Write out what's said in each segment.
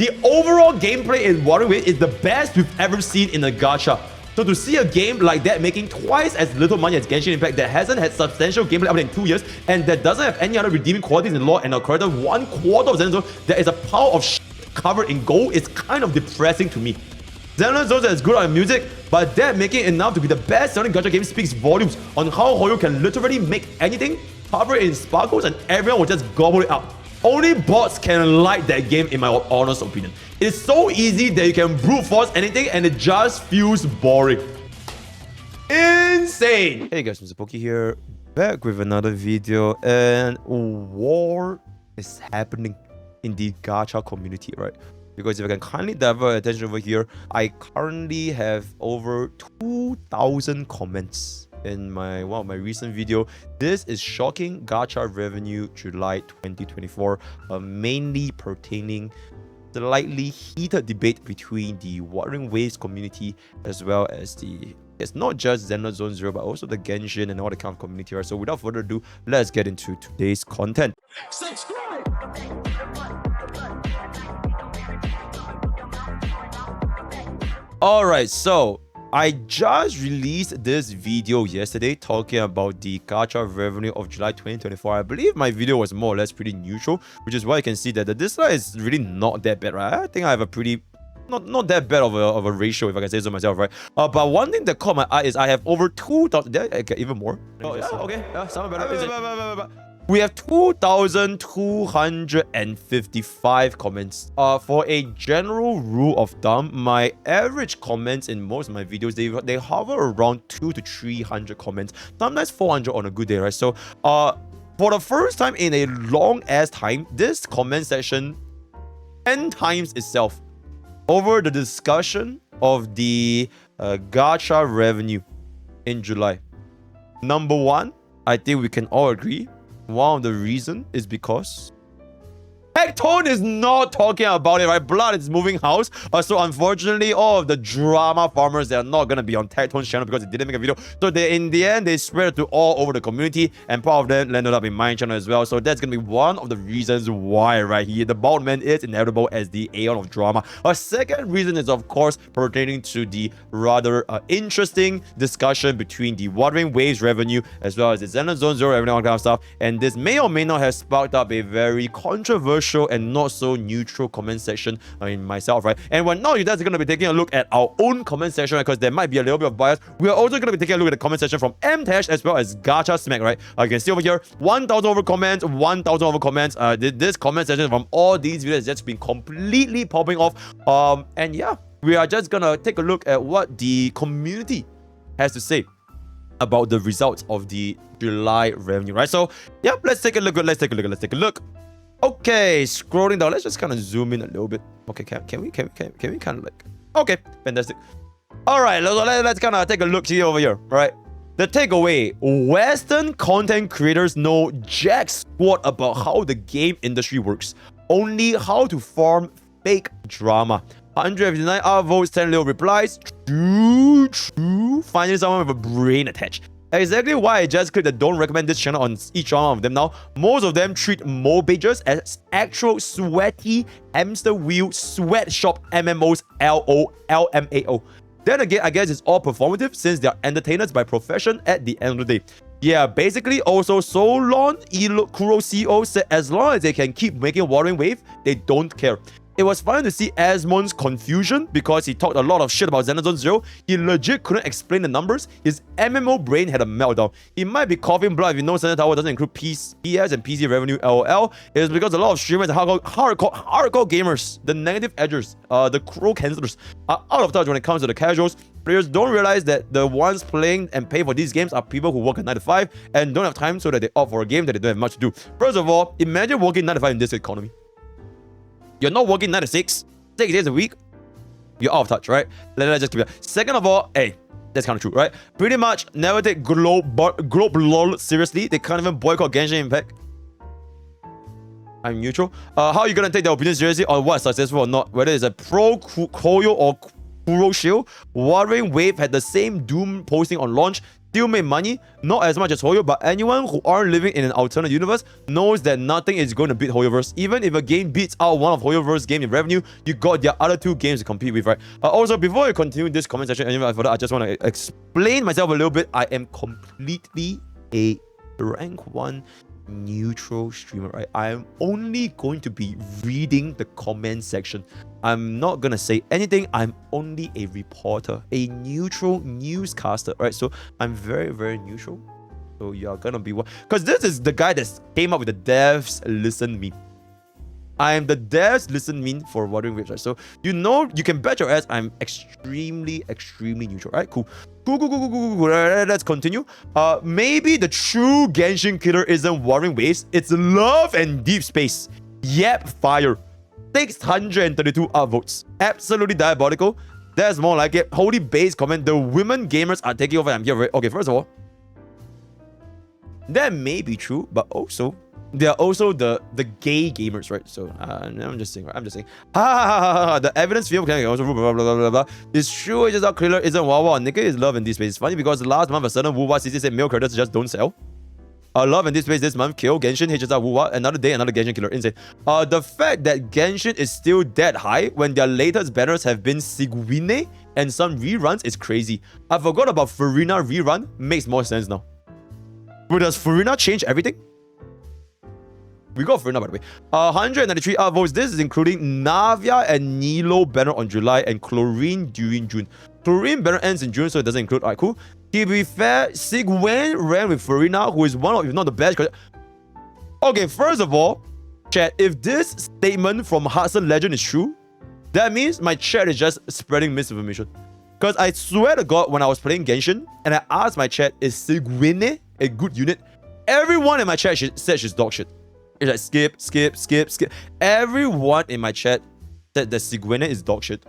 The overall gameplay in Wuthering Waves is the best we've ever seen in a gacha. So to see a game like that making twice as little money as Genshin Impact that hasn't had substantial gameplay up in 2 years and that doesn't have any other redeeming qualities in lore and a character 1/4 of Zenless Zone that is a pile of shit covered in gold is kind of depressing to me. Zenless Zone is good on music, but that making enough to be the best selling gacha game speaks volumes on how Hoyo can literally make anything, cover it in sparkles, and everyone will just gobble it up. Only bots can like that game in my honest opinion. It's so easy that you can brute force anything and it just feels boring. Insane! Hey guys, MrPokke here, back with another video, and war is happening in the gacha community, right? Because if I can kindly divert attention over here, I currently have over 2,000 comments in one of my recent video. This is shocking gacha revenue July 2024, mainly pertaining slightly heated debate between the Wuthering Waves community as well as it's not just Zenless Zone Zero but also the Genshin and all the kind of community, right? So without further ado, let's get into today's content. Subscribe! Alright, so I just released this video yesterday talking about the gacha revenue of July 2024. I believe my video was more or less pretty neutral, which is why you can see that the dislike is really not that bad, right? I think I have a pretty not that bad of a ratio, if I can say so myself, right? But one thing that caught my eye is I have over 2,000. Did I get even more? Oh yeah, okay, yeah, sound better. We have 2,255 comments. For a general rule of thumb, my average comments in most of my videos, they hover around 200 to 300 comments, sometimes 400 on a good day, right? So for the first time in a long ass time, this comment section 10 times itself over the discussion of the gacha revenue in July. Number one, I think we can all agree, one of the reasons is because Tone is not talking about it, right? Blood is moving house. So unfortunately, all of the drama farmers, they are not going to be on Tone's channel because they didn't make a video. So in the end, they spread it to all over the community, and part of them landed up in my channel as well. So that's going to be one of the reasons why right here the bald man is inevitable as the aeon of drama. A second reason is of course pertaining to the rather interesting discussion between the Wuthering Waves revenue as well as the Zenless Zone Zero revenue, all kind of stuff. And this may or may not have sparked up a very controversial and not so neutral comment section in myself, right? And when now you guys are going to be taking a look at our own comment section, because there might be a little bit of bias, we are also going to be taking a look at the comment section from MTashed as well as Gachasmack, right? You can see over here 1,000 over comments, 1,000 over comments. This comment section from all these videos has just been completely popping off. And yeah, we are just gonna take a look at what the community has to say about the results of the July revenue, right? So yeah, let's take a look. Okay, scrolling down, let's just kind of zoom in a little bit. Okay, can we kind of like, okay, fantastic. All right, let's kind of take a look over here, right? The takeaway: Western content creators know jack squat about how the game industry works, only how to farm fake drama. 159 votes, 10 little replies. True. Finding someone with a brain attached. Exactly why I just clicked the don't recommend this channel on each one of them now. Most of them treat MOBAs as actual sweaty hamster wheel sweatshop MMOs, LOLMAO. Then again, I guess it's all performative since they are entertainers by profession at the end of the day. Yeah, basically also Solon Kuro CEO said as long as they can keep making Wuthering Wave, they don't care. It was fun to see Asmon's confusion because he talked a lot of shit about Zenless Zone Zero. He legit couldn't explain the numbers. His MMO brain had a meltdown. He might be coughing blood if you know Sensor Tower doesn't include PS and PC revenue, LOL. It is because a lot of streamers and hardcore gamers, the negative edgers, the crow cancelers, are out of touch when it comes to the casuals. Players don't realize that the ones playing and pay for these games are people who work at 9 to 5 and don't have time, so that they opt for a game that they don't have much to do. First of all, imagine working 9 to 5 in this economy. You're not working 9 to 6, 6 days a week. You're out of touch, right? Let's just keep it. Second of all, hey, that's kind of true, right? Pretty much never take Globe LOL seriously. They can't even boycott Genshin Impact. I'm neutral. How are you gonna take their opinion seriously on what's successful or not? Whether it's a pro Koyo or Kuro shield, Wuthering Wave had the same Doom posting on launch. still make money, not as much as Hoyo, but anyone who aren't living in an alternate universe knows that nothing is going to beat Hoyoverse. Even if a game beats out one of Hoyoverse game in revenue, you got their other 2 games to compete with, right? Also, before I continue this comment section, I just want to explain myself a little bit. I am completely a rank 1 neutral streamer, right? I am only going to be reading the comment section. I'm not gonna say anything. I'm only a reporter, a neutral newscaster, right? So I'm very, very neutral. So you're gonna be what? Because this is the guy that came up with the devs listen meme. I am the devs listen meme for Wuthering Waves, right? So you know, you can bet your ass I'm extremely, extremely neutral, right? Cool. Cool. Let's continue. Maybe the true Genshin killer isn't Wuthering Waves. It's love and deep space. Yep, fire. 632 upvotes. Absolutely diabolical. That's more like it. Holy base comment. The women gamers are taking over. I'm here. Okay, first of all, that may be true, but also they are also the gay gamers, right? So I'm just saying, right? I'm just saying. The evidence field can also blah blah blah blah blah. It's true. It's just our killer isn't Wawa. Nigga is love in this space. It's funny because last month a certain Wuwa CC said male characters just don't sell. Love in this space this month kill Genshin HSR Wuwa. Another day another Genshin killer. Insane. The fact that Genshin is still that high when their latest banners have been Sigwine and some reruns is crazy. I forgot about Furina rerun. Makes more sense now. But does Furina change everything? We got Furina, by the way. 193 upvotes. This is including Navia and Nilo banner on July and Chlorine during June. Chlorine banner ends in June, so it doesn't include. Alright, cool. To be fair, Sigwen ran with Furina, who is one of, if not the best. Okay, first of all, chat, if this statement from Hudson Legend is true, that means my chat is just spreading misinformation. Because I swear to God, when I was playing Genshin, and I asked my chat, is Sigwene a good unit? Everyone in my chat said she's dog shit. It's like skip. Everyone in my chat said that Sigwene is dog shit.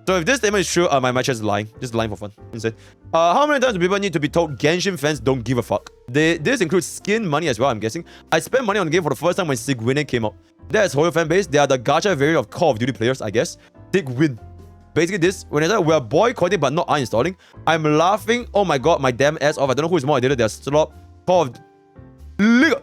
So if this statement is true, my chat is lying. Just lying for fun. Instead. How many times do people need to be told Genshin fans don't give a fuck? This includes skin money as well, I'm guessing. I spent money on the game for the first time when Sigwene came out. That's Hoyo fan base. They are the gacha variant of Call of Duty players, I guess. Sigwin. Basically this, when I said we're boycotting but not uninstalling, I'm laughing. Oh my god, my damn ass off. I don't know who is more addicted. They're slop. Call of Duty.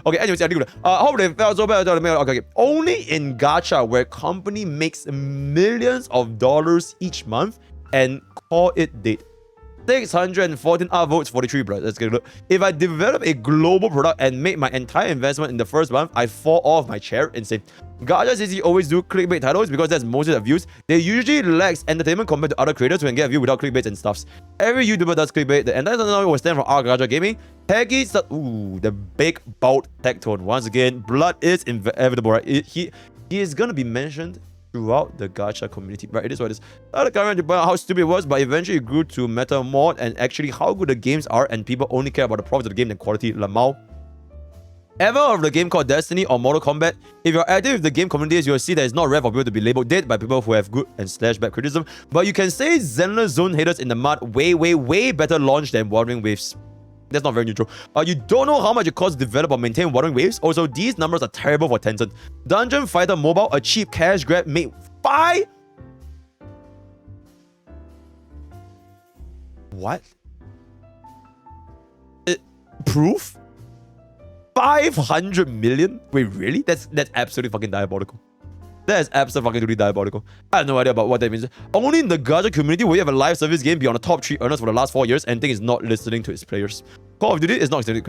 Okay, anyways, I hope they felt so bad. Okay. Only in Gacha, where company makes millions of dollars each month and call it dead. 614 upvotes, 43, bro. Let's get a look. If I develop a global product and make my entire investment in the first month, I fall off my chair. Insane. Gacha CC always do clickbait titles because that's most of the views. They usually lacks entertainment compared to other creators who can get a view without clickbaits and stuffs. Every YouTuber does clickbait. The entire channel will stand for our Gacha Gaming. Peggy, ooh, the big bold tech tone. Once again, blood is inevitable, right? He is gonna be mentioned throughout the gacha community, right? It is what it is. Not the current about how stupid it was, but eventually it grew to meta mod and actually how good the games are, and people only care about the profits of the game than quality. Lamau. Ever of the game called Destiny or Mortal Kombat? If you're active with the game communities, you'll see that it's not rare for people to be labeled dead by people who have good and / bad criticism. But you can say Zenless Zone haters in the mud way better launch than Wuthering Waves. That's not very neutral. You don't know how much it costs to develop or maintain Wuthering Waves. Also, these numbers are terrible for Tencent. Dungeon Fighter Mobile, a cheap cash grab, made 5... What? Proof? 500 million? Wait, really? That's absolutely fucking diabolical. That is absolutely diabolical. I have no idea about what that means. Only in the Gacha community will you have a live service game be on the top 3 earners for the last 4 years and think it's not listening to its players. Call of Duty is not listening.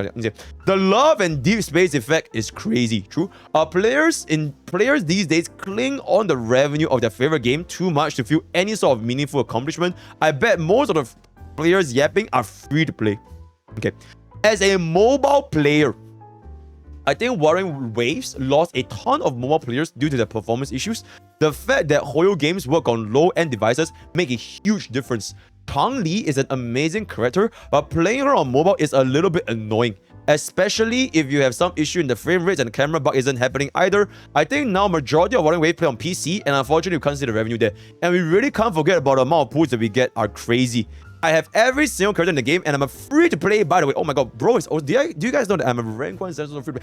The love and deep space effect is crazy. True. Players these days cling on the revenue of their favorite game too much to feel any sort of meaningful accomplishment. I bet most of the players yapping are free to play. Okay. As a mobile player, I think Wuthering Waves lost a ton of mobile players due to their performance issues. The fact that Hoyo games work on low-end devices make a huge difference. Chang Li is an amazing character, but playing her on mobile is a little bit annoying, especially if you have some issue in the frame rates and the camera bug isn't happening either. I think now majority of Wuthering Waves play on PC, and unfortunately you can't see the revenue there. And we really can't forget about the amount of pulls that we get are crazy. I have every single character in the game, and I'm a free to play. By the way, oh my god, bro, do you guys know that I'm a rank 1 free to play?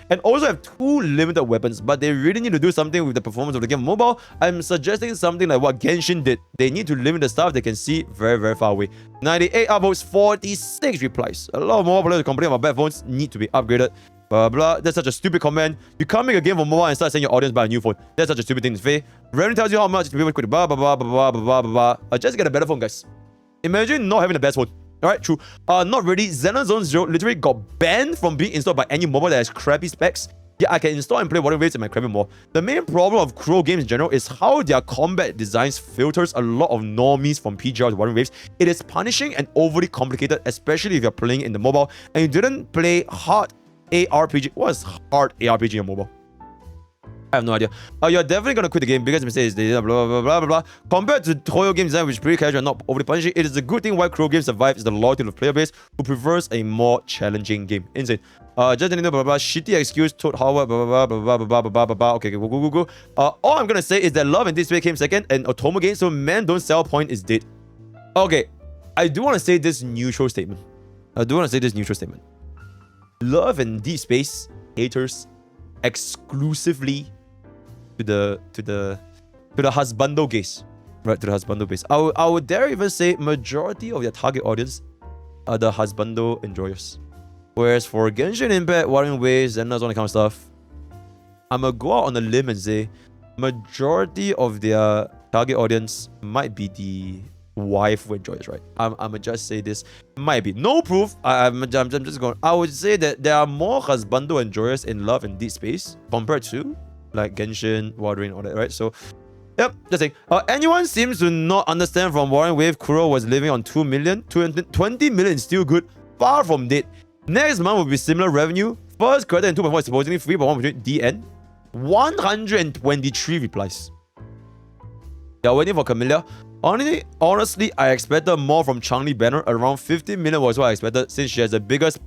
And also have 2 limited weapons, but they really need to do something with the performance of the game on mobile. I'm suggesting something like what Genshin did. They need to limit the stuff they can see very, very far away. 98 upvotes, 46 replies. A lot of mobile players complaining about bad phones need to be upgraded. Blah, blah. That's such a stupid comment. You can't make a game for mobile and start saying your audience buy a new phone. That's such a stupid thing to say. Revenue tells you how much people quit. Blah, blah, blah, blah, blah, blah, blah. Just get a better phone, guys. Imagine not having the best phone. Alright, true. Not really. Xenozone Zero literally got banned from being installed by any mobile that has crappy specs. Yeah, I can install and play Water Waves in my crappy mobile. The main problem of Kuro games in general is how their combat designs filters a lot of normies from PGR to Water Waves. It is punishing and overly complicated, especially if you're playing in the mobile and you didn't play hard ARPG. What is hard ARPG on mobile? I have no idea. You're definitely gonna quit the game because mistakes they blah blah blah blah blah. Compared to Toyo game design, which is pretty casual and not overly punishing, it is a good thing why Kuro games survives is the loyalty of the player base who prefers a more challenging game. Insane. Just blah blah blah. Shitty excuse. Toad Howard. Blah blah blah blah blah blah blah blah blah. Okay, go. All I'm gonna say is that Love and Display came second, and Otomo game. So man, don't sell point is dead. Okay, I do want to say this neutral statement. Love and Deep Space haters exclusively to the husbando gaze, right? To the husbando base. I would dare even say majority of their target audience are the husbando enjoyers. Whereas for Genshin Impact, Wuthering Waves, and all that kind of stuff, I'm gonna go out on a limb and say majority of their target audience might be the wife enjoyers, right? I'm gonna just say this might be no proof. I'm just going. I would say that there are more husbando enjoyers in Love and Deep Space compared to like Genshin, Wuthering, all that, right? So, yep, just saying. Anyone seems to not understand from Wuthering Wave, Kuro was living on 2 million. 20 million is still good. Far from dead. Next month will be similar revenue. First character in 2.4 is supposedly 3.1 between DN. 123 replies. They're waiting for Camellia. Honestly, I expected more from Changli banner. Around 50 million was what I expected since she has the biggest.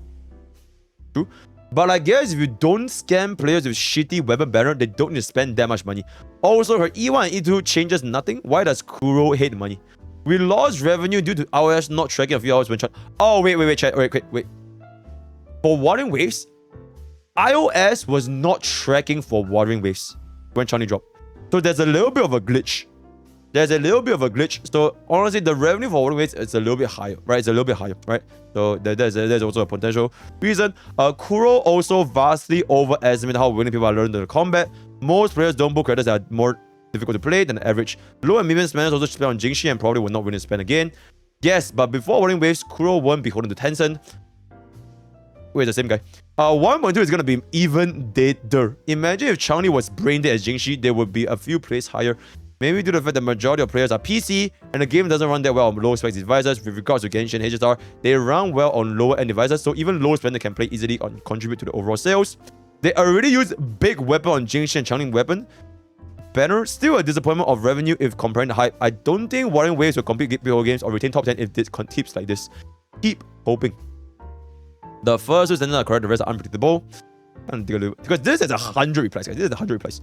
True. But I guess if you don't scam players with shitty weapon banner, they don't need to spend that much money. Also, her E1 and E2 changes nothing. Why does Kuro hate money? We lost revenue due to iOS not tracking a few hours when chat. Oh, wait, chat. Wait. For Wuthering Waves, iOS was not tracking for Wuthering Waves when Changli dropped. So there's a little bit of a glitch. So honestly, the revenue for Wuthering Waves is a little bit higher, right? So there's also a potential reason. Kuro also vastly overestimated how willing people are learning the combat. Most players don't book characters that are more difficult to play than the average. Low and medium spenders also spend on Jingxi and probably will not willing to spend again. Yes, but before Wuthering Waves, Kuro won't be holding to Tencent. Wait, the same guy. 1.2 is gonna be even deader. Imagine if Changli was brain dead as Jingxi, there would be a few plays higher. Maybe due to the fact that the majority of players are PC and the game doesn't run that well on low specs devices. With regards to Genshin and HSR, they run well on lower end devices, so even low spender can play easily and contribute to the overall sales. They already use big weapon on Jingxi and Changli weapon banner. Still a disappointment of revenue if comparing the hype. I don't think Wuthering Waves will compete PO games or retain top 10 if this keeps like this. Keep hoping. The first two sentences are correct, the rest are unpredictable. Because this is 100 replies, guys. This is 100 replies.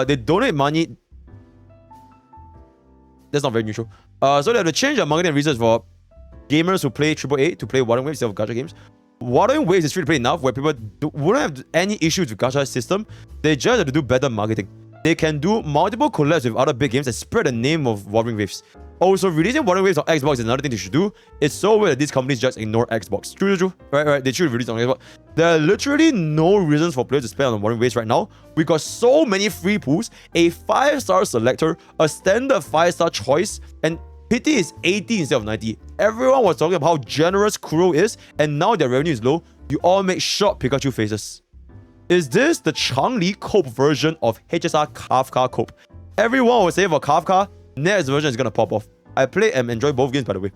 They donate money. That's not very neutral. So they have to change their marketing reasons for gamers who play AAA to play Wuthering Waves instead of Gacha games. Wuthering Waves is free to play enough where people wouldn't have any issues with Gacha system. They just have to do better marketing. They can do multiple collabs with other big games and spread the name of Wuthering Waves. Also, releasing Wuthering Waves on Xbox is another thing they should do. It's so weird that these companies just ignore Xbox. True. Right. They should release on Xbox. There are literally no reasons for players to spend on Wuthering Waves right now. We got so many free pools, a 5-star selector, a standard 5-star choice, and pity is 80 instead of 90. Everyone was talking about how generous Kuro is, and now their revenue is low. You all make short Pikachu faces. Is this the Changli cope version of HSR Kafka cope? Everyone was saying for Kafka, next version is gonna pop off. I play and enjoy both games, by the way.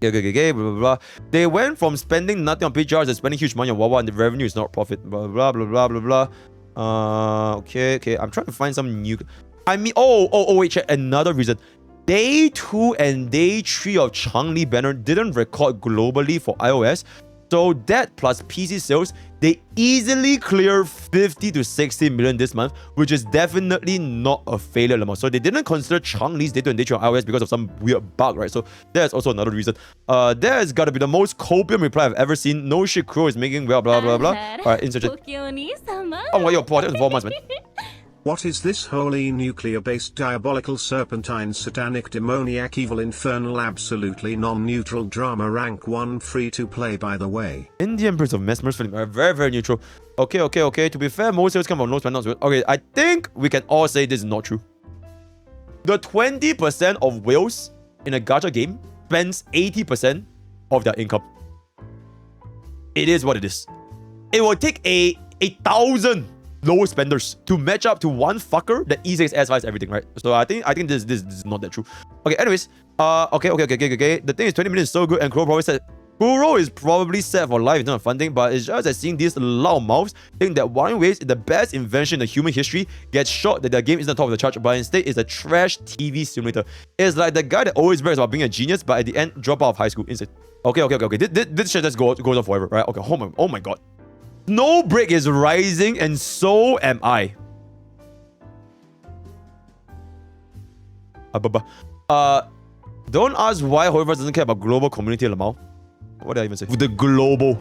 Okay, blah, blah, blah. They went from spending nothing on PGRs to spending huge money on Wawa, and the revenue is not profit. Blah, blah, blah, blah, blah. Okay. I'm trying to find some new... I mean... wait, check. Another reason. Day 2 and Day 3 of Changli banner didn't record globally for iOS. So that plus PC sales, they easily clear 50 to 60 million this month, which is definitely not a failure amount. So they didn't consider Changli's data and data on iOS because of some weird bug, right? So that's also another reason. That has got to be the most copium reply I've ever seen. No shit, Crow is making well, blah, blah, blah. Alright, insert it. Oh my god, that was 4 months, man. What is this holy nuclear-based diabolical serpentine satanic demoniac evil infernal absolutely non-neutral drama rank 1 free to play by the way? Indian Prince of Mesmer's film are very, very neutral. Okay. To be fair, most sales come from no spend, not good. Okay, I think we can all say this is not true. The 20% of whales in a gacha game spends 80% of their income. It is what it is. It will take a 1,000 low spenders to match up to one fucker that easily S5s everything, right? So I think this is not that true. Okay, anyways, okay. The thing is 20 million is so good, and Kuro is probably set for life in terms of funding, but it's just that seeing these loud mouths think that Wild Waves is the best invention in human history gets shocked that their game isn't top of the chart, but instead is a trash TV simulator. It's like the guy that always brags about being a genius, but at the end drop out of high school instead. Okay. This shit just goes on forever, right? Okay, oh my god. Snowbreak is rising, and so am I. Don't ask why Hoiverse doesn't care about global community Lamau. What did I even say? The global.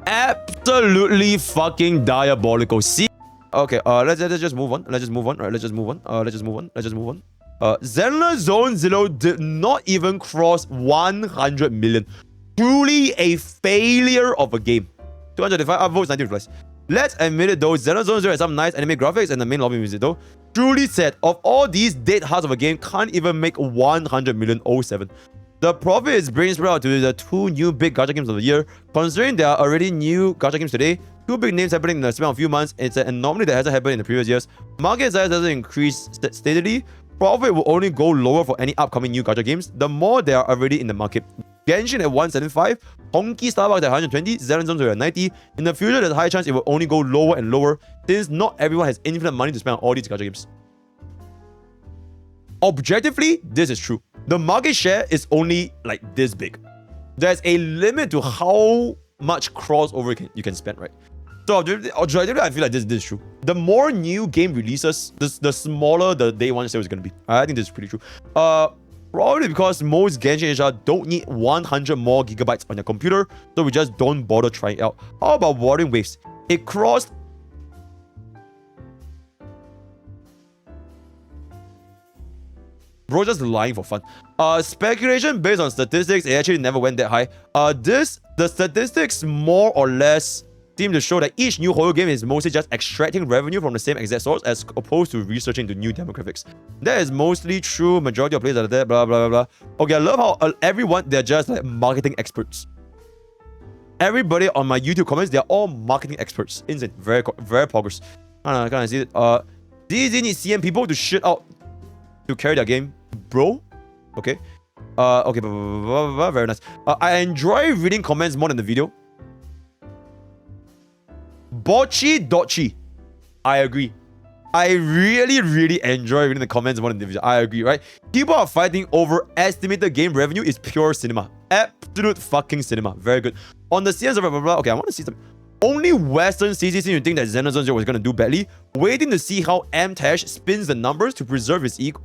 Absolutely fucking diabolical. See? Okay, let's just move on. Let's just move on. Zenless Zone Zero did not even cross 100 million. Truly a failure of a game. 205 upvotes, 90 replies. Let's admit it though, Zenless Zone Zero has some nice anime graphics and the main lobby music though. Truly said, of all these dead hearts of a game, can't even make 100 million 07. The profit is brain spread out to the 2 new big gacha games of the year. Considering there are already new gacha games today, 2 big names happening in the span of a few months, it's an anomaly that hasn't happened in the previous years. Market size doesn't increase steadily. Profit will only go lower for any upcoming new gacha games, the more they are already in the market. Genshin at 175, honkaistarrail at 120, Zenless Zone Zero at 90. In the future, there's a high chance it will only go lower and lower, since not everyone has infinite money to spend on all these gacha games. Objectively, this is true. The market share is only like this big. There's a limit to how much crossover you can spend, right? So objectively, I feel like this is true. The more new game releases, the smaller the day one sale is going to be. I think this is pretty true. Probably because most Genshin Asia don't need 100 more gigabytes on your computer, so we just don't bother trying it out. How about Warring Waves? It crossed... Bro, just lying for fun. Speculation based on statistics, it actually never went that high. The statistics more or less seem to show that each new horror game is mostly just extracting revenue from the same exact source as opposed to researching the new demographics. That is mostly true. Majority of players are there, blah, blah, blah, blah. Okay, I love how everyone, they're just like marketing experts. Everybody on my YouTube comments, they're all marketing experts. Insane. Very progress. Can I see it? DZ needs CM people to shit out to carry their game, bro. Okay. Okay, very nice. I enjoy reading comments more than the video. Bocchi. I agree. I really enjoy reading the comments more than the video. I agree, right? People are fighting over estimated game revenue is pure cinema. Absolute fucking cinema. Very good. On the CNs of blah, blah, blah. Okay, I want to see some. Only Western CC seem to think that Zenless Zone Zero was going to do badly. Waiting to see how MTashed spins the numbers to preserve his ego.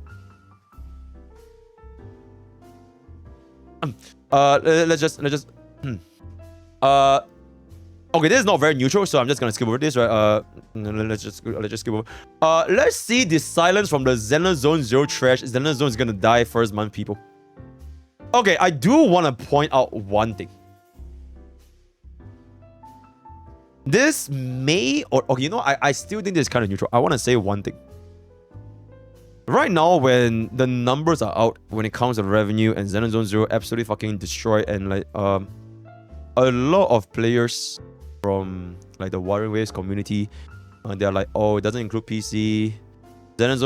Let's just okay, this is not very neutral, so I'm just gonna skip over this, right? Let's just skip over. Let's see the silence from the Zenless Zone Zero trash. Zenless Zone is gonna die first month, people. Okay, I do want to point out one thing. This may, or okay, you know, I still think this is kind of neutral. I want to say one thing. Right now, when the numbers are out, when it comes to revenue and Zenless Zone Zero absolutely fucking destroyed, and like a lot of players from like the Warring Waves community, they're like, oh, it doesn't include PC. Zenless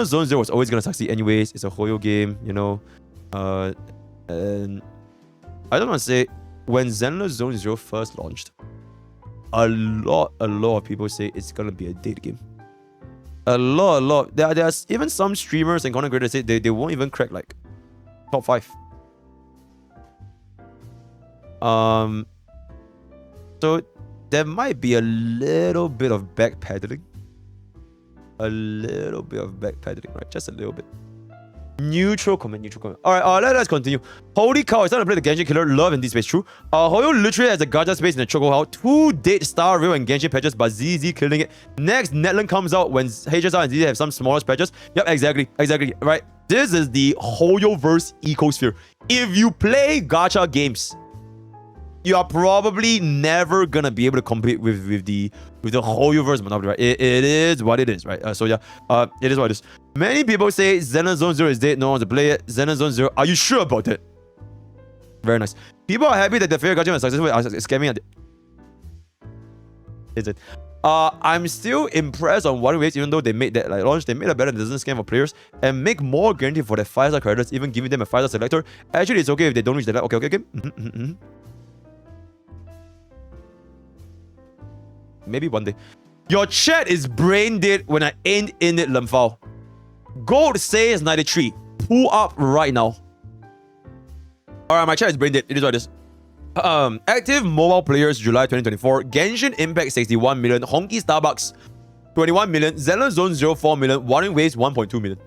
Zone Zero was always gonna succeed anyways. It's a Hoyo game, you know. And I don't want to say, when Zenless Zone Zero first launched, a lot of people say it's gonna be a date game. A lot. There's even some streamers and content creators say they won't even crack like top 5. So there might be a little bit of backpedaling. A little bit of backpedaling, right? Just a little bit. Neutral comment, neutral comment. Alright, let's continue. Holy cow, it's time to play the Genshin Killer. Love in this space, true. Hoyo literally has a Gacha space in the Choco Hall. 2 dead Star Rail and Genshin patches, but ZZ killing it. Next, Netland comes out when HSR and ZZ have some smaller patches. Yep, exactly, right? This is the Hoyoverse ecosphere. If you play Gacha games, you are probably never gonna be able to compete with the Hoyoverse monopoly, right? It is what it is, right? So yeah, it is what it is. Many people say Xenon Zone 0 is dead, no one wants to play it. Xenon Zone 0, are you sure about that? Very nice. People are happy that the fair Gacha is successful scamming at is it? I'm still impressed on One Waves, even though they made that like launch, they made a better that doesn't scam for players and make more guarantee for their 5-star characters, even giving them a 5-star selector. Actually, it's okay if they don't reach the level. Okay. Maybe one day. Your chat is brain dead when I ain't in it, Lemfao. Gold says 93. Pull up right now. Alright, my chat is brain dead. It is what it is. Active mobile players July 2024. Genshin Impact 61 million. Honkai Starbucks 21 million. Xenon Zone 0 4 million. Warring Waves 1.2 million.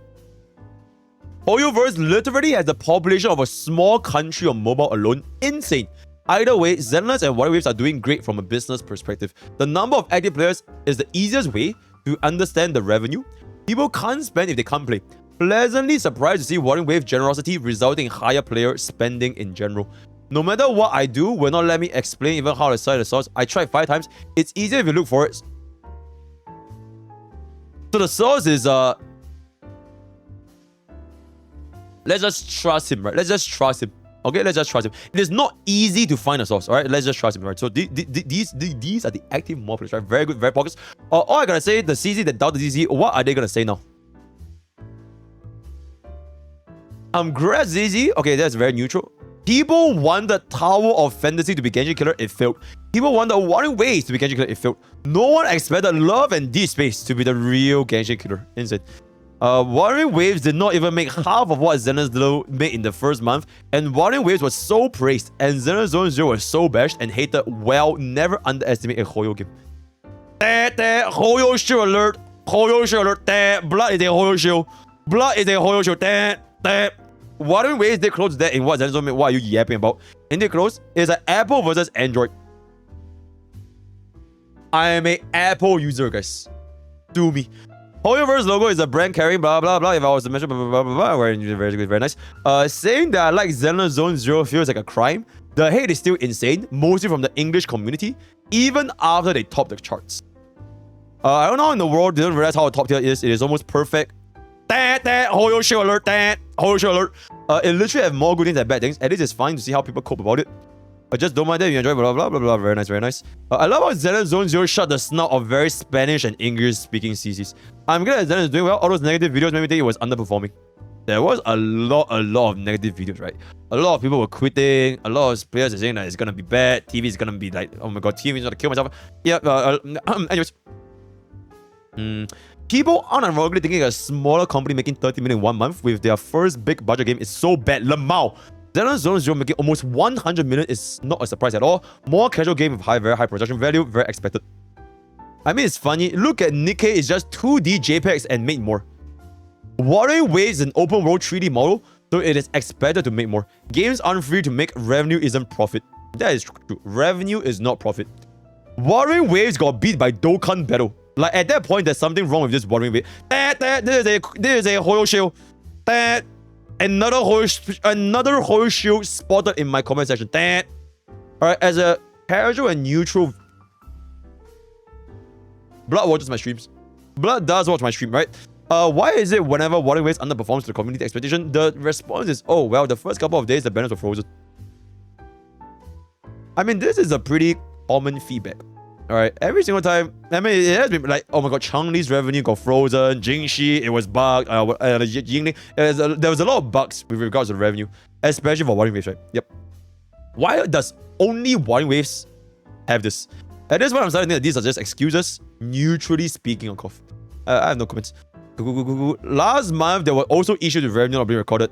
Hoyoverse literally has the population of a small country on mobile alone. Insane. Either way, Xenonless and Warring Waves are doing great from a business perspective. The number of active players is the easiest way to understand the revenue. People can't spend if they can't play. Pleasantly surprised to see Warring Wave generosity resulting in higher player spending in general. No matter what I do, will not let me explain even how to cite the source. I tried 5 times. It's easier if you look for it. So the source is let's just trust him, right? Let's just trust him. Okay, let's just trust him. It is not easy to find a source, all right? Let's just trust him, right? So these are the active mob, right? Very good, very pockets. All I gotta say, the CZ that doubt the ZZ, what are they gonna say now? Grad ZZ, okay, that's very neutral. People want the Tower of Fantasy to be Genshin Killer, it failed. People want the Warring Waves to be Genshin Killer, it failed. No one expected Love and D Space to be the real Genshin Killer. Insane. Warring Waves did not even make half of what Xenon Zone made in the first month, and Warring Waves was so praised, and Xenon Zone 0 was so bashed and hated. Well, never underestimate a Hoyo game. Hoyo shield alert! Hoyo shield alert! Blood is a Hoyo shield! Blood is a Hoyo shield! Warring Waves did close that in what Xenon Zone made. What are you yapping about? In the close is an Apple versus Android. I am a Apple user, guys. Do me. Hoyoverse logo is a brand carrying blah blah blah. If I was to mention blah blah blah blah, very good, very nice. Saying that I like Xenon Zone 0 feels like a crime. The hate is still insane, mostly from the English community, even after they top the charts. I don't know how in the world didn't realize how a top tier is. It is almost perfect. Hoyo shield alert. Hoyo shield alert. It literally have more good things than bad things. At least it's fine to see how people cope about it. I just don't mind that you enjoy blah blah blah blah. Very nice, very nice. I love how Xenon Zone 0 shut the snout of very Spanish and English speaking CCs. I'm glad that Xenon is doing well. All those negative videos made me think it was underperforming. There was a lot of negative videos, right? A lot of people were quitting. A lot of players are saying that it's gonna be bad. TV is gonna be like, oh my god, TV is gonna kill myself. Yeah. Anyways. People aren't ironically thinking a smaller company making 30 million in 1 month with their first big budget game is so bad. Lemao. Xenon Zone 0 making almost 100 million is not a surprise at all. More casual game with very high production value, very expected. I mean, it's funny. Look at Nikkei, it's just 2D JPEGs and made more. Warring Waves is an open world 3D model, so it is expected to make more. Games aren't free to make, revenue isn't profit. That is true. Revenue is not profit. Warring Waves got beat by Dokkan Battle. Like at that point, there's something wrong with this Warring Wave. This is a Hoyo shield. Another Hoyo shield spotted in my comment section. Alright, as a casual and neutral, Blood watches my streams. Blood does watch my stream, right? Why is it whenever Warring Waves underperforms to the community expectation, the response is, oh, well, the first couple of days, the banners were frozen. I mean, this is a pretty common feedback. Alright, every single time, I mean, it has been like, oh my god, Chang'Li's revenue got frozen, Jingxi, it was bugged, Yingling, there was a lot of bugs with regards to revenue, especially for Warring Waves, right? Yep. Why does only Warring Waves have this? At this point, I'm starting to think that these are just excuses, neutrally speaking, on Kof. I have no comments. Last month, there were also issues with revenue not being recorded.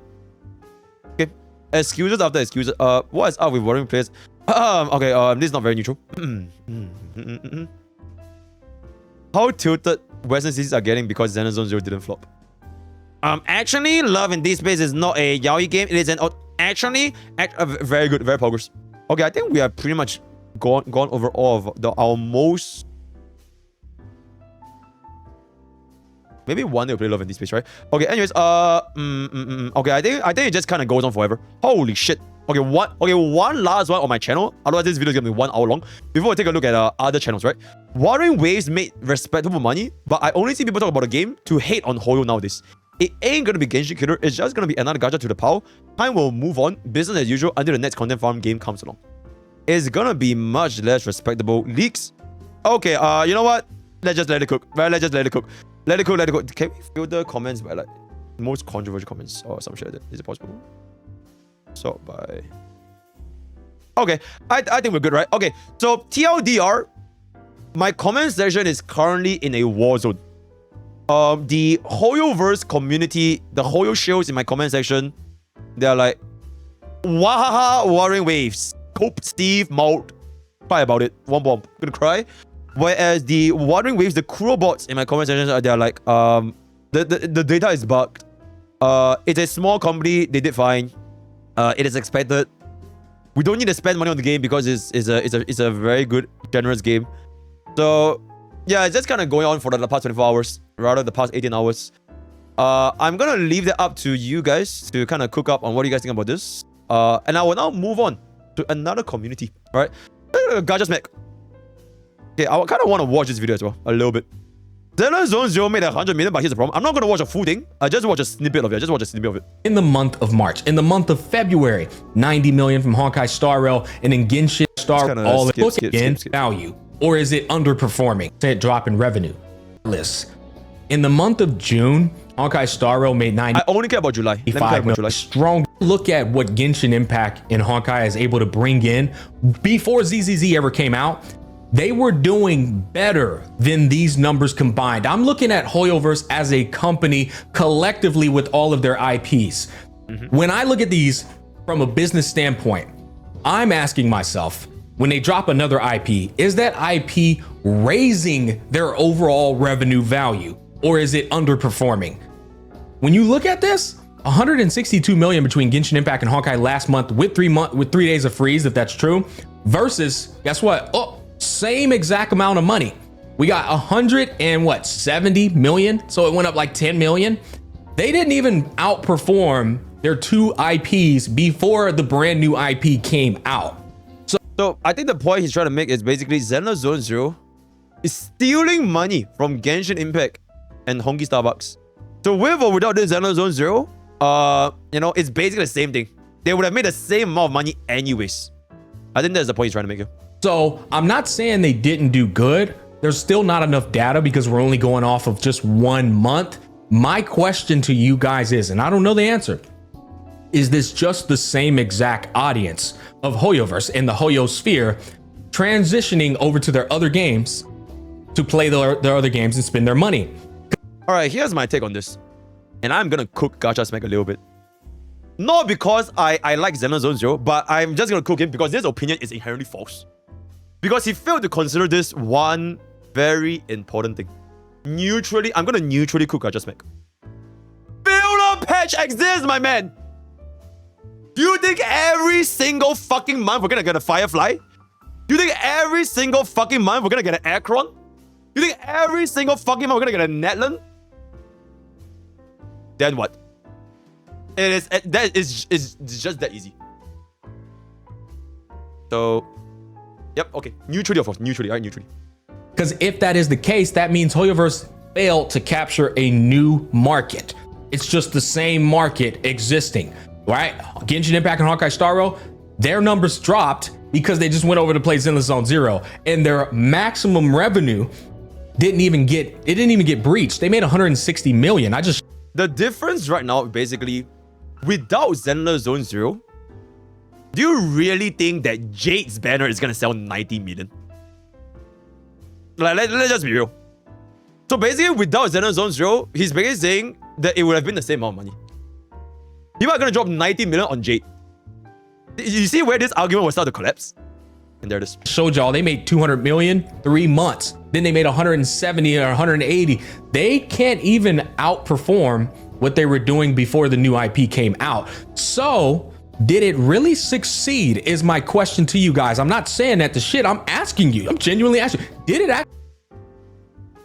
Okay. Excuses after excuses. What is up with worrying players? Okay, this is not very neutral. How tilted Western cities are getting because Xenozone Zero didn't flop. Actually, Love in Deep Space is not a yaoi game. It is an very good, very progress. Okay, I think we are pretty much gone over all of our most. Maybe one day we'll play Love in Deep Space, right? Okay, anyways, okay, I think it just kind of goes on forever. Holy shit. Okay, one last one on my channel. Otherwise, this video is gonna be 1 hour long. Before we take a look at other channels, right? Wuthering Waves made respectable money, but I only see people talk about the game to hate on Hoyo nowadays. It ain't gonna be Genshin Killer. It's just gonna be another gacha to the pile. Time will move on, business as usual, until the next content farm game comes along. It's gonna be much less respectable. Leaks. Okay, you know what? Let's just let it cook. Right? Let's just let it cook. Let it cook. Can we filter comments by like most controversial comments or some shit like that? Is it possible? So by. Okay, I think we're good, right? Okay, so TLDR, my comment section is currently in a war zone. The Hoyoverse community, the Hoyo shills in my comment section, they're like, wahaha, Wuthering Waves, Cope, Steve, Malt, cry about it, one bomb, gonna cry. Whereas the Wuthering Waves, the cruel bots in my comment section, they're like, the data is bugged. It's a small company, they did fine. It is expected. We don't need to spend money on the game because it's a very good, generous game. So yeah, it's just kind of going on for the past 24 hours, rather the past 18 hours. I'm gonna leave that up to you guys to kind of cook up on what you guys think about this. And I will now move on to another community. All right, Gachasmack. Okay, I kind of want to watch this video as well, a little bit. Xenozone Zero made 100 million, but here's the problem. I'm not going to watch a full thing. I just watch a snippet of it. In the month of March, in the month of February, 90 million from honkaistarrail, and then Genshin Star all in value. Or is it underperforming? Say it drop in revenue. List. In the month of June, honkaistarrail made 90. I only care about July. Strong. Look at what Genshin Impact and Honkai is able to bring in. Before ZZZ ever came out, they were doing better than these numbers combined. I'm looking at Hoyoverse as a company collectively with all of their IPs. When I look at these from a business standpoint, I'm asking myself, when they drop another IP, is that IP raising their overall revenue value, or is it underperforming? When you look at this, 162 million between Genshin Impact and Honkai last month with 3 days of freeze, if that's true, versus, guess what? Oh, same exact amount of money. We got 170 million, so it went up like 10 million. They didn't even outperform their 2 IPs before the brand new IP came out. So I think the point he's trying to make is basically Xenozone Zero is stealing money from Genshin Impact and Honky Starbucks. So with or without this Xenozone Zero, you know, it's basically the same thing. They would have made the same amount of money anyways. I think that's the point he's trying to make here. So I'm not saying they didn't do good. There's still not enough data because we're only going off of just 1 month. My question to you guys is, and I don't know the answer, is this just the same exact audience of Hoyoverse in the Hoyo sphere transitioning over to their other games to play their other games and spend their money? All right, here's my take on this. And I'm going to cook Gachasmack a little bit. Not because I like Xenozone Zero, but I'm just going to cook him because this opinion is inherently false. Because he failed to consider this one very important thing. Neutrally, I'm going to neutrally cook Gachasmack. Filler patch exists, my man! Do you think every single fucking month we're gonna get a Firefly? Do you think every single fucking month we're gonna get an Acheron? Do you think every single fucking month we're gonna get a Netland? Then what? It's just that easy. So, yep, okay. Neutrally, of course. Neutrally, right? Neutrally. Because if that is the case, that means Hoyoverse failed to capture a new market. It's just the same market existing, right? Genshin Impact and honkaistarrail, their numbers dropped because they just went over to play Xenozone Zero, and their maximum revenue didn't even get breached. They made 160 million. The difference right now, basically, without Xenozone Zero, do you really think that Jade's banner is gonna sell 90 million? Like, let's just be real. So basically, without Xenozone Zero, he's basically saying that it would have been the same amount of money. People are gonna drop 90 million on Jade. You see where this argument will start to collapse? And there it is. Showed y'all they made 200 million 3 months. Then they made 170 or 180. They can't even outperform what they were doing before the new IP came out. So did it really succeed is my question to you guys. I'm not saying that the shit, I'm asking you. I'm genuinely asking. Did it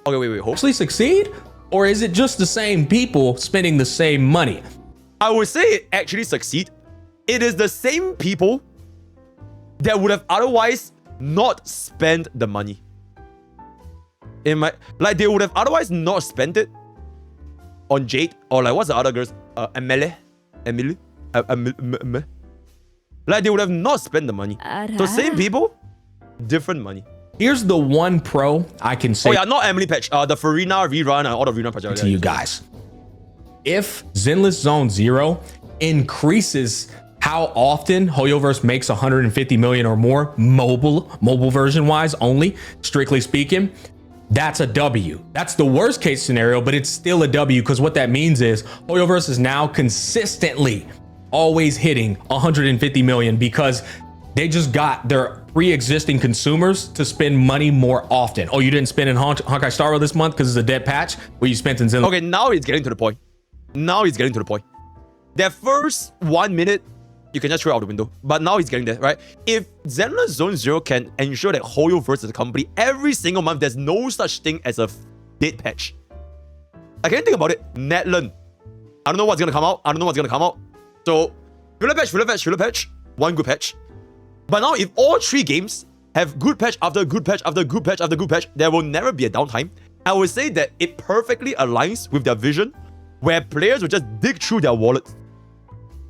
Okay, wait. actually succeed? Or is it just the same people spending the same money? I would say it actually succeed. It is the same people that would have otherwise not spent the money. They would have otherwise not spent it on Jade or like what's the other girls? Emily. Like they would have not spent the money. So same people, different money. Here's the one pro I can say. Oh yeah, not Emily Patch. The Farina rerun and all the rerun projects. To you guys, if Zenless Zone Zero increases how often Hoyoverse makes 150 million or more mobile version wise only, strictly speaking, that's a W. That's the worst case scenario, but it's still a W because what that means is Hoyoverse is now consistently always hitting 150 million because they just got their pre-existing consumers to spend money more often. Oh, you didn't spend in Honkai Star Rail this month because it's a dead patch? Well, you spent in Zenless. Okay, now it's getting to the point. That first 1 minute, you can just throw it out the window. But now he's getting there, right? If Zenless Zone Zero can ensure that Hoyoverse as a company, every single month, there's no such thing as a dead patch. I can't think about it. Netland. I don't know what's gonna come out. So, filler patch, one good patch. But now, if all 3 games have good patch after good patch after good patch after good patch, there will never be a downtime. I would say that it perfectly aligns with their vision, where players will just dig through their wallets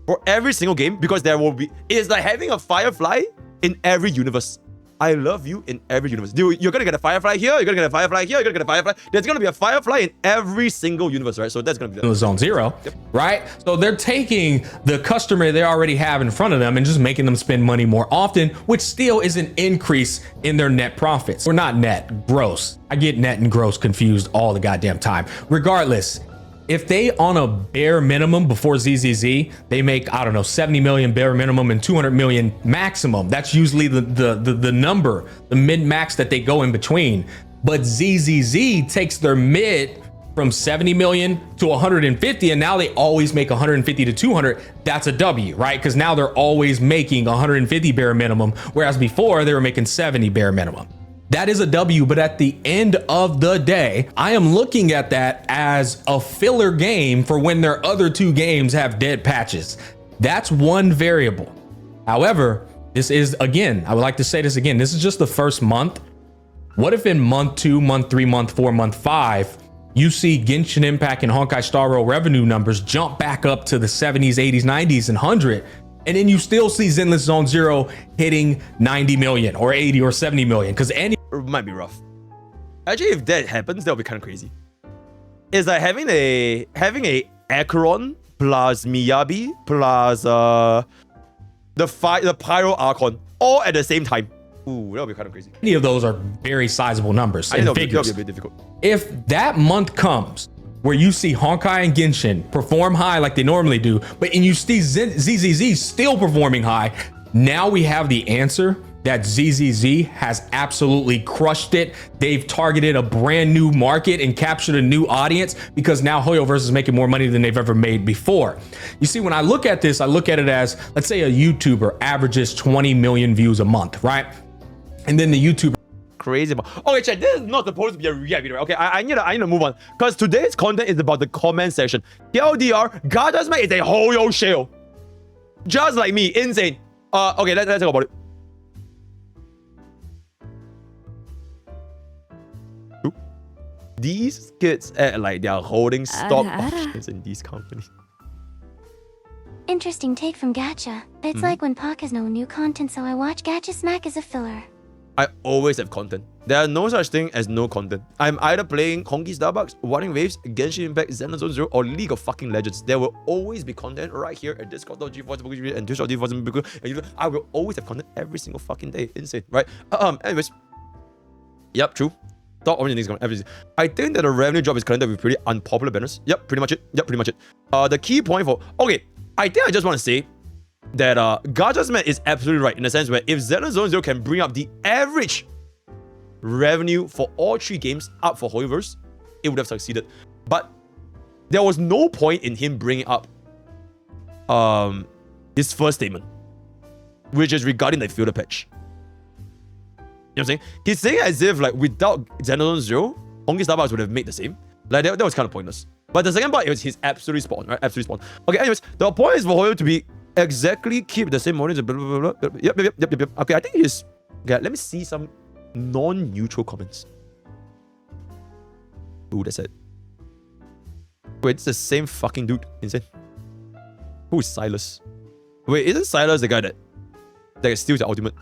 for every single game because there will be. It's like having a Firefly in every universe. I love you in every universe. Dude, you're gonna get a Firefly here, you're gonna get a Firefly here, you're gonna get a Firefly. There's gonna be a Firefly in every single universe, right? So that's gonna be the Zone Zero, right? So they're taking the customer they already have in front of them and just making them spend money more often, which still is an increase in their net profits. Or not net, gross. I get net and gross confused all the goddamn time. Regardless, if they on a bare minimum before ZZZ, they make, I don't know, 70 million bare minimum and 200 million maximum. That's usually the number, the mid max that they go in between. But ZZZ takes their mid from 70 million to 150, and now they always make 150 to 200. That's a W, right? Because now they're always making 150 bare minimum, whereas before they were making 70 bare minimum. That is a W, but at the end of the day, I am looking at that as a filler game for when their other 2 games have dead patches. That's one variable. However, this is, again, I would like to say this again, this is just the first month. What if in month 2, month 3, month 4, month 5, you see Genshin Impact and Honkai Star Rail revenue numbers jump back up to the 70s, 80s, 90s, and 100, and then you still see Zenless Zone Zero hitting 90 million or 80 or 70 million, because any might be rough. Actually, if that happens, that'll be kind of crazy. It's like having a Acheron plus Miyabi plus the Pyro Archon all at the same time. Ooh, that'll be kind of crazy. Any of those are very sizable numbers and figures. That'll be a bit difficult. If that month comes where you see Honkai and Genshin perform high like they normally do, and you see ZZZ still performing high, now we have the answer that ZZZ has absolutely crushed it. They've targeted a brand new market and captured a new audience because now Hoyoverse is making more money than they've ever made before. You see, when I look at this, I look at it as, let's say a YouTuber averages 20 million views a month, right? And then the YouTuber crazy. Okay, check. This is not supposed to be a react video. Okay, I need to move on because today's content is about the comment section. TLDR, Gachasmack is a Hoyo shell, just like me. Insane. Okay, let's talk about it. These kids act like they are holding stock options in these companies. Interesting take from Gacha. It's like when Pokke has no new content, so I watch Gachasmack as a filler. I always have content. There are no such thing as no content. I'm either playing Honkai Starbucks, Warning Waves, Genshin Impact, Zenless Zone Zero, or League of fucking Legends. There will always be content right here at Discord.g4 and Twitch.g4. I will always have content every single fucking day. Insane, right? Anyways. Yep, true. Top orange things everything. I think that the revenue drop is connected with pretty unpopular banners. Yep, pretty much it. The key point for... Okay, I think I just want to say that Gachasmack is absolutely right in the sense where if Zenless Zone Zero can bring up the average revenue for all 3 games up for Hoyoverse, it would have succeeded. But there was no point in him bringing up his first statement, which is regarding the filter patch. You know what I'm saying? He's saying as if like without Zenless Zone Zero, honkaistarrail would have made the same. Like that was kind of pointless. But the second part is he's absolutely spot on, right? Absolutely spot on. Okay, anyways, the point is for Hoyo to be exactly keep the same audience. Blah, blah, blah, blah. Yep. Okay, I think he's... Okay, let me see some non-neutral comments. Ooh, that's it. Wait, it's the same fucking dude. Insane. Who is Silas? Wait, isn't Silas the guy that steals the ultimate?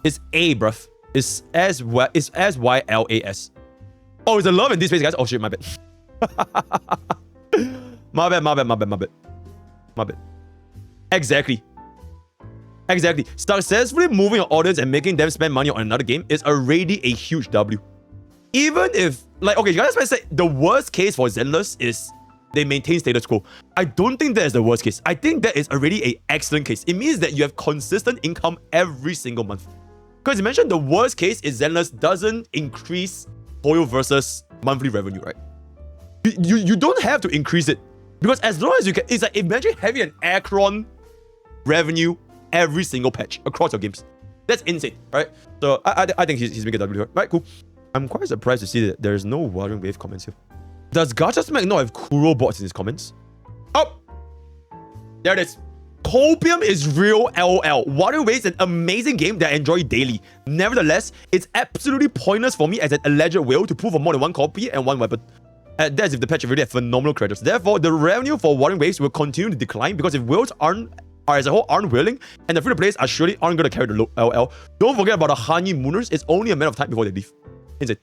It's A, bruv. It's S-Y-L-A-S. Oh, it's a love in this space, guys. Oh shit, my bad. My bad. Exactly. Successfully moving an audience and making them spend money on another game is already a huge W. Even if, like, okay, you guys might say the worst case for Zenless is they maintain status quo. I don't think that is the worst case. I think that is already an excellent case. It means that you have consistent income every single month. Because you mentioned the worst case is Zenless doesn't increase Hoyo versus monthly revenue, right? You don't have to increase it. Because as long as you can, it's like imagine having an Akron revenue every single patch across your games. That's insane, right? So I think he's making a W here. Right, cool. I'm quite surprised to see that there's no Watering Wave comments here. Does Gachasmack not have Kuro bots in his comments? Oh! There it is. Copium is real LOL. Watering Wave is an amazing game that I enjoy daily. Nevertheless, it's absolutely pointless for me as an alleged whale to pull for more than 1 copy and 1 weapon. That's if the patch already had phenomenal credits. Therefore, the revenue for Watering Waves will continue to decline because if whales as a whole aren't willing, and the free-to-players aren't going to carry the LL. Don't forget about the honeymooners. It's only a matter of time before they leave. Insane.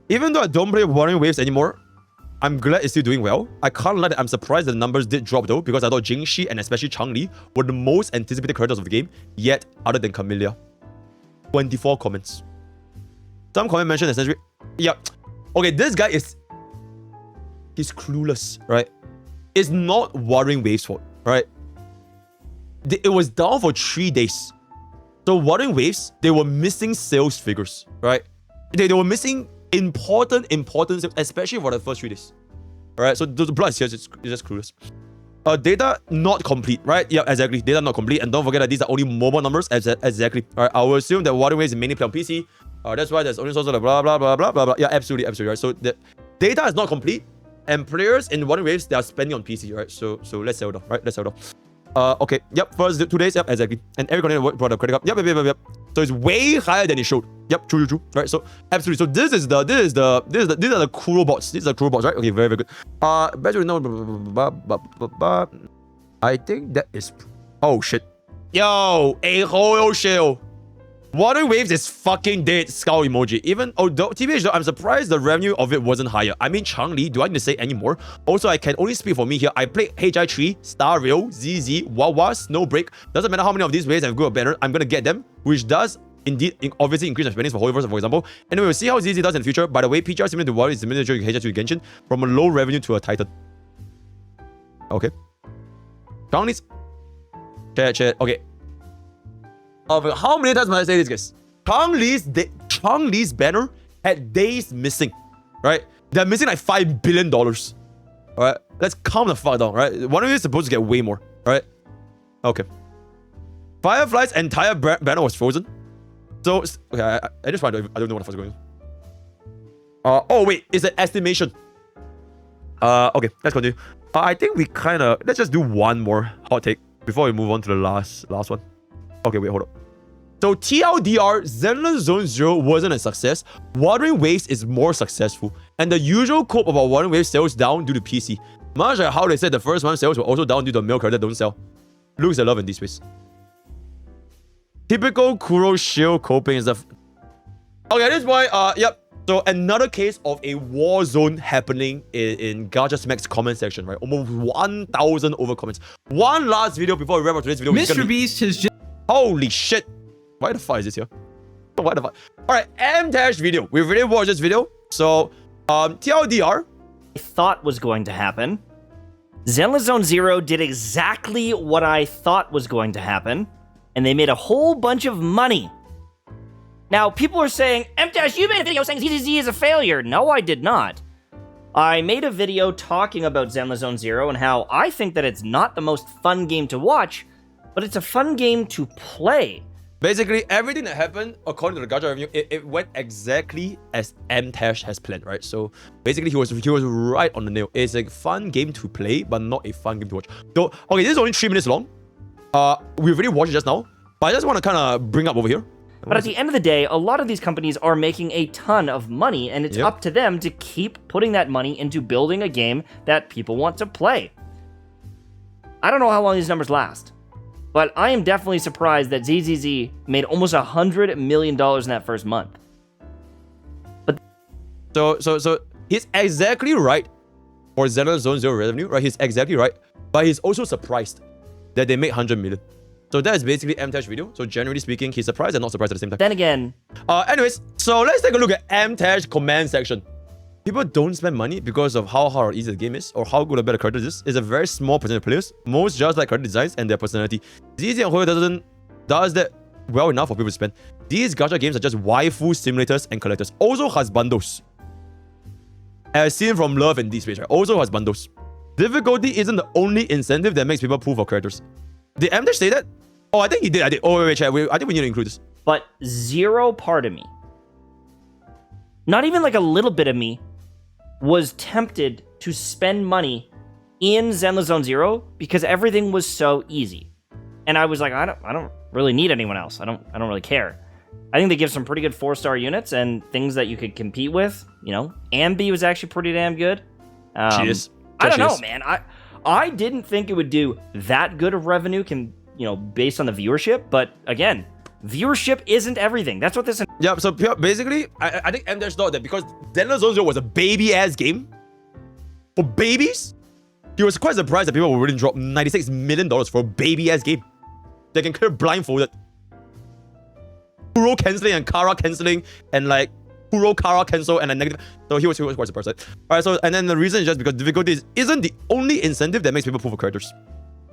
Even though I don't play Watering Waves anymore, I'm glad it's still doing well. I can't lie that I'm surprised that the numbers did drop though, because I thought Jingxi and especially Changli were the most anticipated characters of the game, yet other than Camellia. 24 comments. Some comment mentioned essentially, yeah. Okay, this guy is... He's clueless, right? It's not Watering Waves' fault, right? It was down for 3 days. So Watering Waves, they were missing sales figures, right? They were missing important sales, especially for the first 3 days. Alright, so the blood is just clueless. Data not complete, right? Yeah, exactly. Data not complete. And don't forget that these are only mobile numbers. Exactly. Alright, I will assume that Watering Waves is mainly played on PC. That's why there's only sort of blah blah blah blah blah blah. Yeah, absolutely, right? So the data is not complete. And players in Watering Waves, they are spending on PC, right? So let's settle down, right? Let's settle down. Okay, yep, first 2 days, yep, exactly. And every content brought a credit card. Yep. So it's way higher than it showed. Yep, true. Right, so absolutely. So these are the Kuro bots. These are the Kuro bots, right? Okay, very good. Better know. I think that is. Oh shit. Yo, a whole shell. Watering Waves is fucking dead. Skull emoji. Even although TBH though, I'm surprised the revenue of it wasn't higher. I mean, Changli, do I need to say any more? Also, I can only speak for me here. I played HI3, Starrail, ZZ, Wawa, Snowbreak. Doesn't matter how many of these waves have good or better, I'm gonna get them, which does indeed obviously increase my spending for Hoyoverse, for example. Anyway, we'll see how ZZ does in the future. By the way, PGR similar to Wawa is similar to HI3 to Genshin, from a low revenue to a Titan. Okay. Changli's. Chat. Okay. How many times must I say this, guys? Changli's banner had days missing, right? They're missing like $5 billion. Alright, let's calm the fuck down, right? One of you is supposed to get way more, right? Okay. Firefly's entire banner was frozen. So, okay, I just find I don't know what the fuck is going on. Oh wait, it's an estimation. Okay, let's continue. I think we let's just do one more hot take before we move on to the last one. Okay, wait, hold up. So TLDR, Zenless Zone Zero wasn't a success. Watering Waves is more successful. And the usual cope about Watering Waves sales down due to PC. Much like how they said the first one sales were also down due to male characters that don't sell. Looks at love in this space. Typical Kuro shield coping is the... Okay, at this point, yep. So another case of a war zone happening in Gachasmack's comment section, right? Almost 1,000 over comments. One last video before we wrap up today's video. Mr. Beast has just... Holy shit. Why the fuck is this here? What the fuck? Alright, MTashed video. We've already watched this video. So, TLDR. I thought was going to happen Zenless Zone Zero did exactly what I thought was going to happen, and they made a whole bunch of money. Now, people are saying, MTash, you made a video saying ZZZ is a failure. No, I did not. I made a video talking about Zenless Zone Zero and how I think that it's not the most fun game to watch, but it's a fun game to play. Basically, everything that happened, according to the Gacha review, it went exactly as MTashed has planned, right? So basically, he was right on the nail. It's a fun game to play, but not a fun game to watch. So, okay, this is only 3 minutes long. We've already watched it just now, but I just want to kind of bring up over here. But at the end of the day, a lot of these companies are making a ton of money, and it's up to them to keep putting that money into building a game that people want to play. I don't know how long these numbers last, but I am definitely surprised that ZZZ made almost $100 million in that first month. But So he's exactly right for Zenless Zone Zero revenue, right? He's exactly right, but he's also surprised that they made 100 million. So that is basically MTash video. So generally speaking, he's surprised and not surprised at the same time. then again, Anyways, so let's take a look at MTash comment section. People don't spend money because of how hard or easy the game is or how good or bad the character is. It's a very small percentage of players. Most just like character designs and their personality. ZZ and Hoyo does that well enough for people to spend. These gacha games are just waifu simulators and collectors. Also has bundles. As seen from Love and These page, right? Also has bundles. Difficulty isn't the only incentive that makes people pull for characters. Did MTash say that? Oh, I think he did. I did. Oh, wait, chat. I think we need to include this. but zero part of me, not even like a little bit of me, was tempted to spend money in Zenless Zone Zero because everything was so easy. And I was like, I don't really need anyone else. I don't really care. I think they give some pretty good 4-star units and things that you could compete with. You know, Ambi was actually pretty damn good. She is. I don't know, man. I didn't think it would do that good of revenue, based on the viewership. But again, viewership isn't everything. That's what this. Yeah. So basically, I think MTash thought that because Zenless Zone Zero was a baby-ass game for babies, he was quite surprised that people were willing to drop $96 million for a baby-ass game. They can clear blindfolded. Kuro cancelling and Kara cancelling and like Kuro Kara cancel and a negative. So he was quite surprised. Alright, so and then the reason is just because difficulty isn't the only incentive that makes people pull for characters.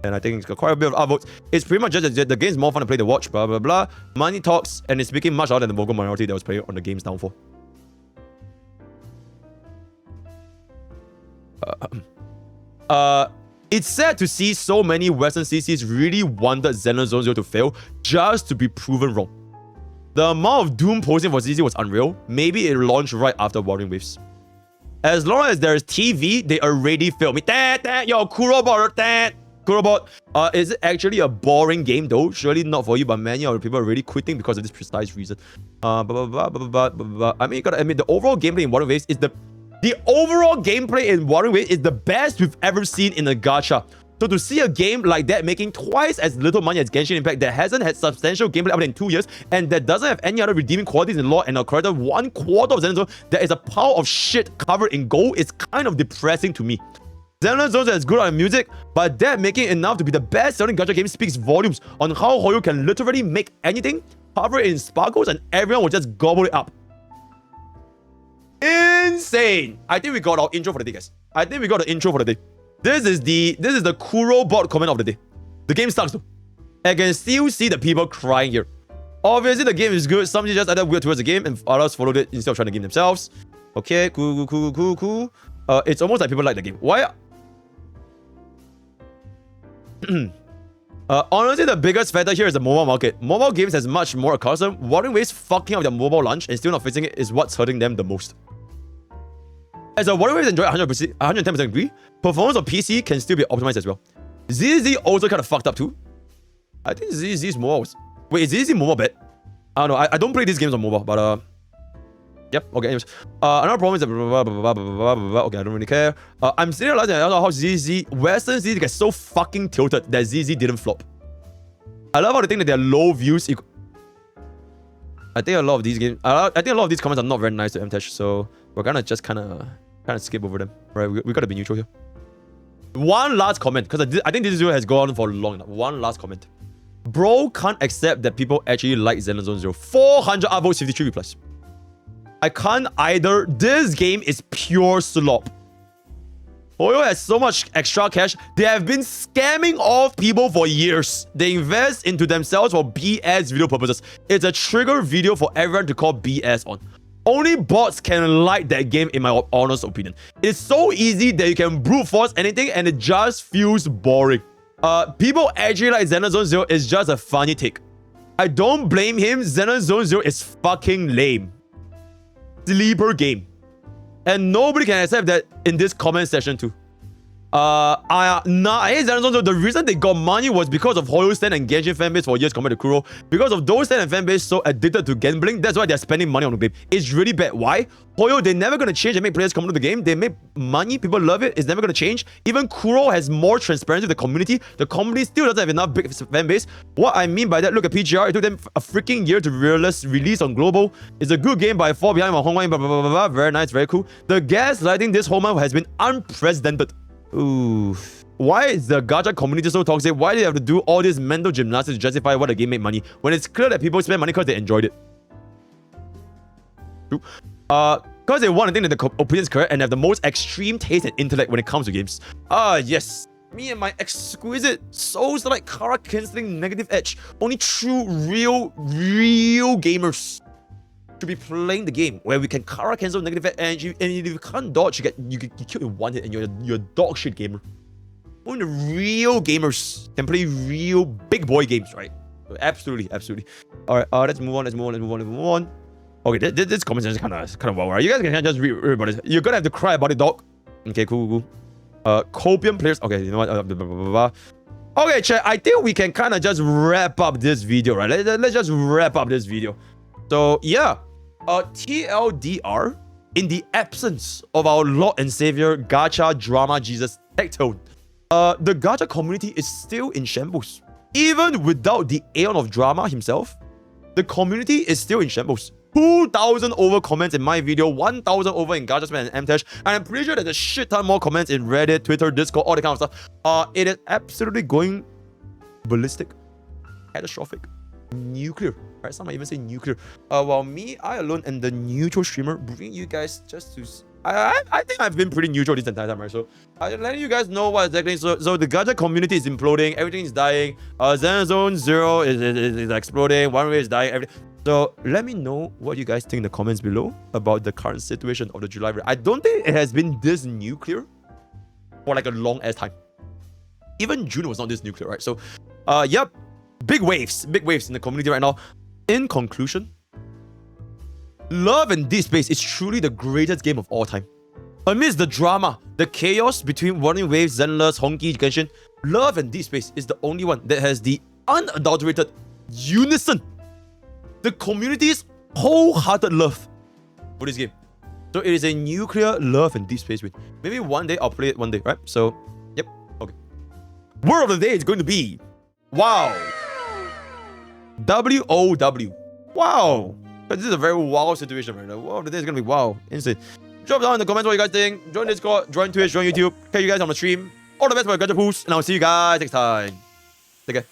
And I think it's got quite a bit of upvotes. It's pretty much just that the game's more fun to play than watch, blah blah blah. Money talks, and it's speaking much louder than the vocal minority that was playing on the game's downfall. It's sad to see so many Western CCs really wanted Zenless Zone Zero to fail just to be proven wrong. The amount of doom posting for ZZ was unreal. Maybe it launched right after Warring Waves. As long as there's TV, they already failed me. Yo, Kurobot, Kurobot. Is it actually a boring game though? Surely not for you, but many of the people are already quitting because of this precise reason. I mean, you gotta admit, the overall gameplay in Warring Waves is the best we've ever seen in a gacha. So to see a game like that making twice as little money as Genshin Impact that hasn't had substantial gameplay update in 2 years and that doesn't have any other redeeming qualities in lore and a character 1/4 of Zenless Zone that is a pile of shit covered in gold is kind of depressing to me. Zenless Zone is good on music, but that making enough to be the best selling gacha game speaks volumes on how Hoyo can literally make anything, cover it in sparkles, and everyone will just gobble it up. Insane! I think we got our intro for the day, guys. I think we got the intro for the day. This is the Kuro bot comment of the day. The game sucks though. I can still see the people crying here. Obviously the game is good. Some just added weird towards the game and others followed it instead of trying to game themselves. Okay, cool. It's almost like people like the game. Why? Honestly, the biggest factor here is the mobile market. Mobile games has much more accustomed. Warring Waves fucking up their mobile launch and still not fixing it is what's hurting them the most. As a Warring Waves enjoy 110% agree, performance of PC can still be optimized as well. ZZ also kind of fucked up too. I think ZZ's mobile was... Wait, is ZZ mobile bad? I don't know. I don't play these games on mobile, but yep, okay, anyways. Another problem is that okay, I don't really care. I'm still realizing I don't know how Western ZZ gets so fucking tilted that ZZ didn't flop. I love how they think that their low views I think a lot of these games... I think a lot of these comments are not very nice to MTash, so we're gonna just kind of skip over them. Right, we gotta be neutral here. One last comment, because I think this video has gone on for long enough. One last comment. Bro can't accept that people actually like Zenless Zone Zero. 400 upvotes, 53 replies. I can't either. This game is pure slop. Hoyo has so much extra cash. They have been scamming off people for years. They invest into themselves for BS video purposes. It's a trigger video for everyone to call BS on. Only bots can like that game, in my honest opinion. It's so easy that you can brute force anything and it just feels boring. People actually like Xenozone Zero is just a funny take. I don't blame him. Xenozone Zero is fucking lame. Sleeper game. And nobody can accept that in this comment section too. I hate Xenozone Zero. The reason they got money was because of Hoyo Stan and Genshin fanbase for years compared to Kuro. Because of those Stan and fanbase so addicted to gambling, that's why they're spending money on the game. It's really bad. Why? Hoyo, they're never gonna change and make players come into the game. They make money, people love it. It's never gonna change. Even Kuro has more transparency with the community. The community still doesn't have enough big fanbase. What I mean by that, look at PGR. It took them a freaking year to release on global. It's a good game, but I fall behind on Honkai. Blah blah blah blah. Very nice, very cool. The gaslighting this whole month has been unprecedented. Ooh. Why is the gacha community so toxic? Why do they have to do all this mental gymnastics to justify why the game made money when it's clear that people spend money because they enjoyed it? Because they want to think that the opinion is correct and have the most extreme taste and intellect when it comes to games. Yes. Me and my exquisite souls like Kara cancelling negative edge. Only true, real gamers to be playing the game where we can Kara cancel negative edge, and if you can't dodge, you get killed in one hit and you're a dog shit gamer. Only the real gamers can play real big boy games, right? Absolutely. Alright, let's move on. Okay, this comment is kind of wild, right? You guys can just read about it. You're gonna have to cry about it, dog. Okay, cool. Copium players. Okay, you know what? Okay, chat. I think we can kind of just wrap up this video, right? Let's just wrap up this video. So yeah. TLDR, in the absence of our Lord and Savior Gacha Drama Jesus Tectone, the Gacha community is still in shambles. Even without the Aeon of Drama himself, the community is still in shambles. 2,000 over comments in my video, 1,000 over in Gachasmack and MTashed, and I'm pretty sure there's a shit ton more comments in Reddit, Twitter, Discord, all that kind of stuff. It is absolutely going ballistic, catastrophic, nuclear. Right, some might even say nuclear. While me, I alone, and the neutral streamer bring you guys just to. I think I've been pretty neutral this entire time, right? So I'm letting you guys know what exactly. So the Gacha community is imploding. Everything is dying. Xenozone Zero is exploding. One Way is dying. Everything. So let me know what you guys think in the comments below about the current situation of the July. I don't think it has been this nuclear for like a long ass time. Even June was not this nuclear, right? So, yep, big waves in the community right now. In conclusion, Love and Deep Space is truly the greatest game of all time. Amidst the drama, the chaos between Running Waves, Zenless, Honkai, Genshin, Love and Deep Space is the only one that has the unadulterated unison, the community's wholehearted love for this game. So it is a nuclear Love and Deep Space win. Maybe one day I'll play it one day, right? So, yep, okay. Word of the day is going to be wow. WOW. Wow. But this is a very wow situation right now. Word of the day is going to be wow. Insane. Drop down in the comments what you guys think. Join Discord, join Twitch, join YouTube. Catch you guys on the stream. All the best for your Gacha Pools, and I'll see you guys next time. Take care.